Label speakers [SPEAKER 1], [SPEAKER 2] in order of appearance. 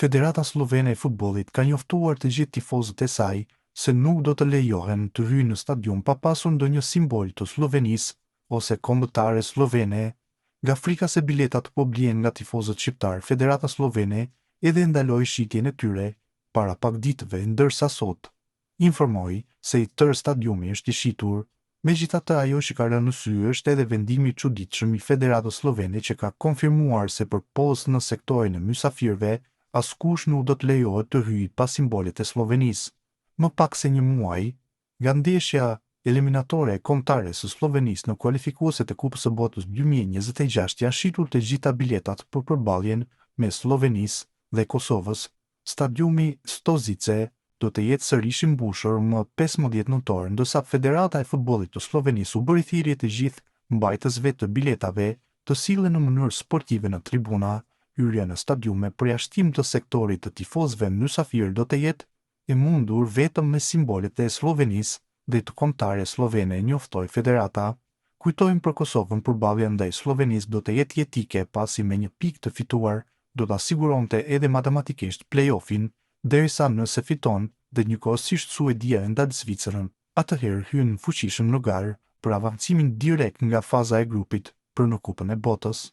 [SPEAKER 1] Federata Slovene e Futbollit ka njoftuar të gjithë tifozët e saj se nuk do të lejohen të hyjnë në stadium pa pasur ndonjë simbol të Slovenisë ose kombëtare slovene. Nga frika se biletat po blien nga tifozët shqiptar, Federata Slovene edhe ndaloi shitjen e tyre para pak ditëve, ndërsa sot informoi se i tërë stadiumi është i shitur. Megjithatë, ajo që ka rënë në sy është edhe vendimi i çuditshëm i Federatës Slovene që ka konfirmuar se përpos në sektorin e mysafirëve, askush nuk do të lejohet të hyjë pa simbolet e Slovenisë. Më pak se një muaj nga ndeshja eliminatore e kombëtare së Slovenisë në kualifikueset e Kupës së Botës 2026 janë shitur të gjitha biletat për përballjen mes Slovenisë dhe Kosovës. Stadiumi Stožice do të jetë sërish i mbushur më 15 nëntor, ndërsa Federata e Futbollit të Slovenisë u bëri thirrje të gjithë mbajtësve të biletave të sillen në mënyrë sportive në tribuna. Hyrja në stadiume për jashtim të sektorit të tifozëve mysafir do të jetë e mundur vetëm me simbolet e Slovenisë dhe të kombëtare slovene, njoftoi Federata. Kujtojmë për Kosovën, përballja ndaj Slovenisë do të jetë jetike pasi me një pikë të fituar do ta siguronte edhe matematikisht play-offin, derisa nëse fiton dhe njëkohësisht Suedia e ndal Zvicrën, atëherë hyn fuqishëm në garë për avancimin direkt nga faza e grupit për në Kupën e Botës.